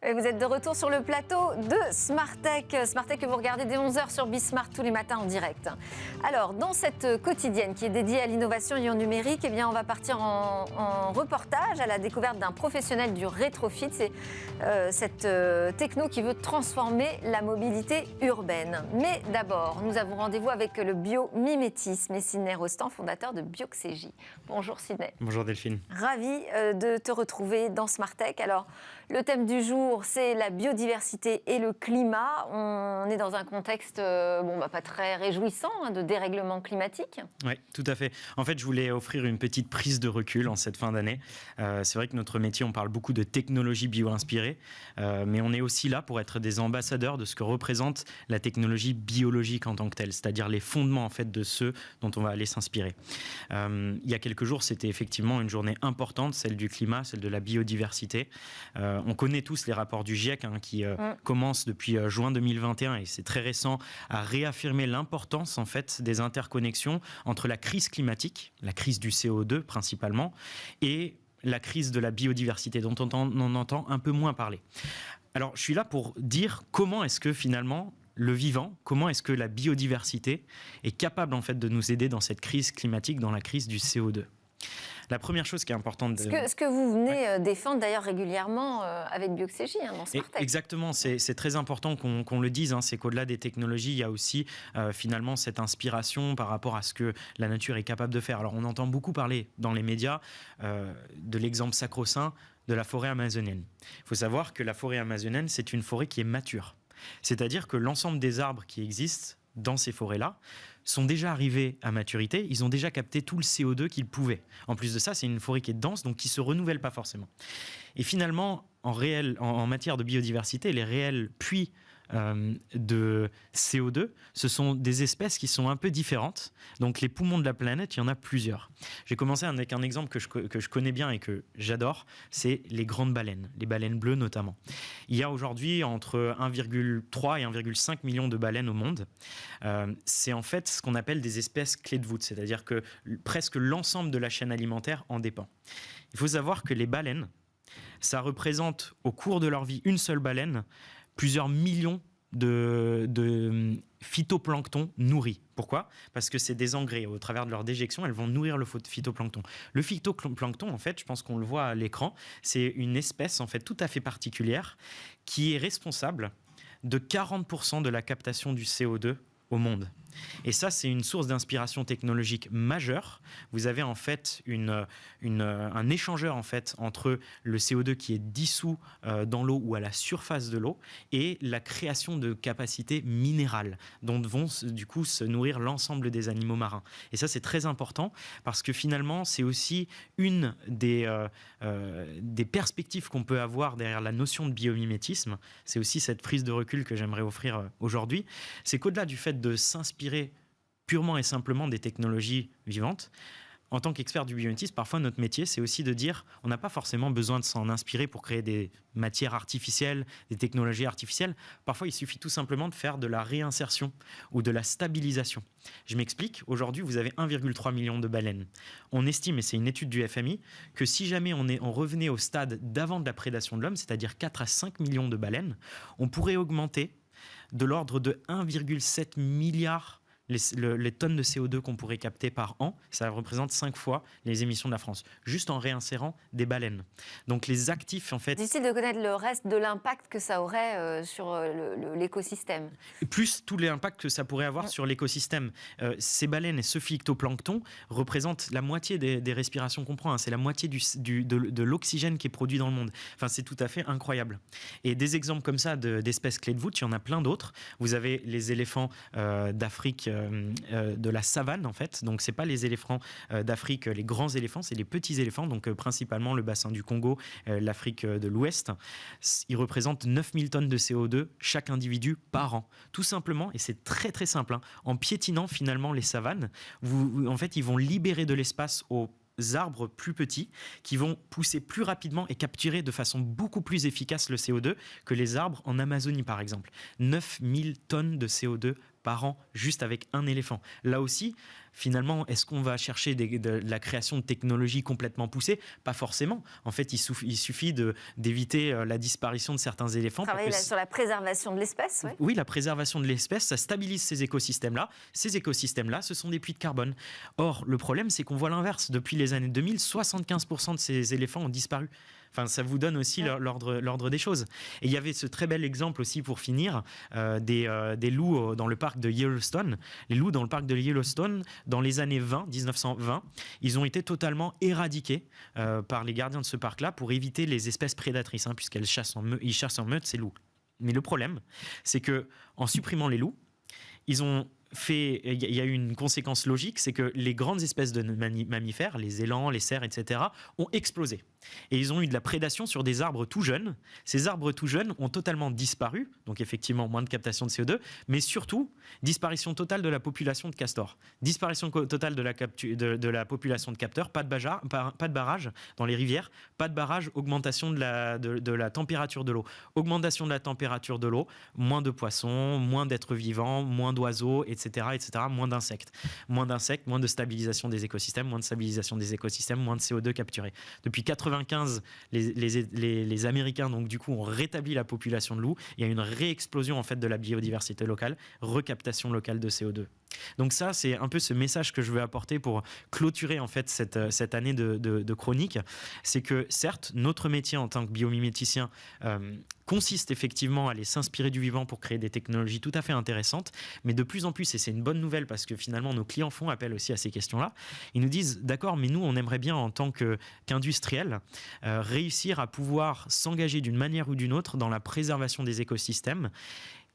Et vous êtes de retour sur le plateau de Smartech. Smartech que vous regardez dès 11h sur Bismart tous les matins en direct. Alors, dans cette quotidienne qui est dédiée à l'innovation et au numérique, eh bien, on va partir en reportage à la découverte d'un professionnel du rétrofit. C'est cette techno qui veut transformer la mobilité urbaine. Mais d'abord, nous avons rendez-vous avec le biomimétisme et Sidney Rostand, fondateur de Bioxégie. Bonjour Sidney. Bonjour Delphine. Ravi de te retrouver dans Smartech. Alors, le thème du jour, c'est la biodiversité et le climat. On est dans un contexte pas très réjouissant de dérèglement climatique. Oui, tout à fait. En fait, je voulais offrir une petite prise de recul en cette fin d'année. C'est vrai que notre métier, on parle beaucoup de technologie bio-inspirée, mais on est aussi là pour être des ambassadeurs de ce que représente la technologie biologique en tant que telle, c'est-à-dire les fondements en fait de ceux dont on va aller s'inspirer. Il y a quelques jours, c'était effectivement une journée importante, celle du climat, celle de la biodiversité. On connaît tous les rapports du GIEC qui commencent depuis juin 2021 et c'est très récent à réaffirmer l'importance en fait des interconnexions entre la crise climatique, la crise du CO2 principalement, et la crise de la biodiversité dont on entend un peu moins parler. Alors je suis là pour dire comment est-ce que finalement le vivant, comment est-ce que la biodiversité est capable en fait de nous aider dans cette crise climatique, dans la crise du CO2. La première chose qui est importante... Ce que vous venez défendre d'ailleurs régulièrement avec Bioxégie dans Smartech. Exactement, c'est très important qu'on le dise, c'est qu'au-delà des technologies, il y a aussi finalement cette inspiration par rapport à ce que la nature est capable de faire. Alors on entend beaucoup parler dans les médias de l'exemple sacro-saint de la forêt amazonienne. Il faut savoir que la forêt amazonienne, c'est une forêt qui est mature. C'est-à-dire que l'ensemble des arbres qui existent dans ces forêts-là sont déjà arrivés à maturité, ils ont déjà capté tout le CO2 qu'ils pouvaient. En plus de ça, c'est une forêt qui est dense, donc qui ne se renouvelle pas forcément. Et finalement, en matière de biodiversité, les réels puits de CO2, ce sont des espèces qui sont un peu différentes. Donc les poumons de la planète, il y en a plusieurs. J'ai commencé avec un exemple que je connais bien et que j'adore, c'est les grandes baleines, les baleines bleues notamment. Il y a aujourd'hui entre 1,3 et 1,5 million de baleines au monde. C'est en fait ce qu'on appelle des espèces clés de voûte, c'est-à-dire que presque l'ensemble de la chaîne alimentaire en dépend. Il faut savoir que les baleines, ça représente au cours de leur vie, une seule baleine, plusieurs millions de phytoplancton nourris. Pourquoi ? Parce que c'est des engrais. Au travers de leur déjection, elles vont nourrir le phytoplancton. Le phytoplancton, en fait, je pense qu'on le voit à l'écran, c'est une espèce en fait tout à fait particulière qui est responsable de 40% de la captation du CO2 au monde. Et ça, c'est une source d'inspiration technologique majeure. Vous avez en fait un échangeur en fait entre le CO2 qui est dissous dans l'eau ou à la surface de l'eau et la création de capacités minérales dont vont du coup se nourrir l'ensemble des animaux marins. Et ça, c'est très important parce que finalement, c'est aussi une des perspectives qu'on peut avoir derrière la notion de biomimétisme. C'est aussi cette prise de recul que j'aimerais offrir aujourd'hui. C'est qu'au-delà du fait de s'inspirer purement et simplement des technologies vivantes, en tant qu'expert du biomimétisme, parfois notre métier, c'est aussi de dire on n'a pas forcément besoin de s'en inspirer pour créer des matières artificielles, des technologies artificielles. Parfois, il suffit tout simplement de faire de la réinsertion ou de la stabilisation. Je m'explique. Aujourd'hui, vous avez 1,3 million de baleines. On estime, et c'est une étude du FMI, que si jamais on revenait au stade d'avant de la prédation de l'homme, c'est-à-dire 4 à 5 millions de baleines, on pourrait augmenter de l'ordre de 1,7 milliard les tonnes de CO2 qu'on pourrait capter par an. Ça représente 5 fois les émissions de la France, juste en réinsérant des baleines. Donc les actifs, en fait... Difficile de connaître le reste de l'impact que ça aurait sur l'écosystème. Plus tout l'impact que ça pourrait avoir sur l'écosystème. Ces baleines et ce phytoplancton représentent la moitié des respirations qu'on prend. C'est la moitié de l'oxygène qui est produit dans le monde. Enfin, c'est tout à fait incroyable. Et des exemples comme ça d'espèces clés de voûte, il y en a plein d'autres. Vous avez les éléphants d'Afrique, de la savane en fait, donc c'est pas les éléphants d'Afrique, les grands éléphants, c'est les petits éléphants, donc principalement le bassin du Congo, l'Afrique de l'Ouest. Ils représentent 9000 tonnes de CO2 chaque individu par an, tout simplement, et c'est très très simple, en piétinant finalement les savanes, en fait ils vont libérer de l'espace aux arbres plus petits qui vont pousser plus rapidement et capturer de façon beaucoup plus efficace le CO2 que les arbres en Amazonie par exemple. 9000 tonnes de CO2 par an juste avec un éléphant. Là aussi, finalement, est-ce qu'on va chercher de la création de technologies complètement poussées? Pas forcément. En fait, il suffit d'éviter la disparition de certains éléphants. Travailler sur la préservation de l'espèce, ouais. Oui, la préservation de l'espèce, ça stabilise ces écosystèmes-là. Ces écosystèmes-là, ce sont des puits de carbone. Or, le problème, c'est qu'on voit l'inverse. Depuis les années 2000, 75% de ces éléphants ont disparu. Enfin, ça vous donne aussi l'ordre des choses. Et il y avait ce très bel exemple aussi, pour finir, des loups dans le parc de Yellowstone. Les loups dans le parc de Yellowstone, dans les années 1920, ils ont été totalement éradiqués par les gardiens de ce parc-là pour éviter les espèces prédatrices, hein, puisqu'ils chassent en meute ces loups. Mais le problème, c'est que en supprimant les loups, il y a eu une conséquence logique, c'est que les grandes espèces de mammifères, les élans, les cerfs, etc., ont explosé. Et ils ont eu de la prédation sur des arbres tout jeunes. Ces arbres tout jeunes ont totalement disparu, donc effectivement moins de captation de CO2, mais surtout disparition totale de la population de castors. Disparition totale de la population de capteurs, pas de barrage dans les rivières, pas de barrage, augmentation de la température de l'eau. Augmentation de la température de l'eau, moins de poissons, moins d'êtres vivants, moins d'oiseaux, etc., etc., moins d'insectes, moins de stabilisation des écosystèmes, moins de stabilisation des écosystèmes, moins de CO2 capturé. Depuis 1995, les Américains, donc du coup, ont rétabli la population de loups. Il y a une réexplosion en fait de la biodiversité locale, recaptation locale de CO2. Donc ça, c'est un peu ce message que je veux apporter pour clôturer en fait cette année de chronique. C'est que certes, notre métier en tant que biomiméticien consiste effectivement à aller s'inspirer du vivant pour créer des technologies tout à fait intéressantes, mais de plus en plus, et c'est une bonne nouvelle parce que finalement nos clients font appel aussi à ces questions-là, ils nous disent d'accord, mais nous on aimerait bien en tant qu'industriel réussir à pouvoir s'engager d'une manière ou d'une autre dans la préservation des écosystèmes.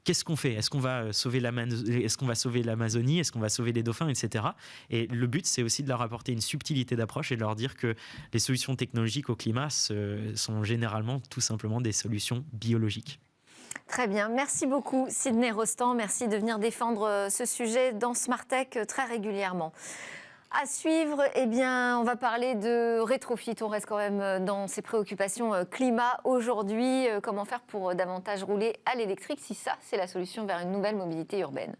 Qu'est-ce qu'on fait? Est-ce qu'on va sauver l'Amazonie? Est-ce qu'on va sauver les dauphins, etc. Et le but, c'est aussi de leur apporter une subtilité d'approche et de leur dire que les solutions technologiques au climat sont généralement tout simplement des solutions biologiques. Très bien, merci beaucoup Sidney Rostand, merci de venir défendre ce sujet dans Smartech très régulièrement. À suivre, eh bien, on va parler de rétrofit. On reste quand même dans ces préoccupations climat aujourd'hui. Comment faire pour davantage rouler à l'électrique, si ça, c'est la solution vers une nouvelle mobilité urbaine?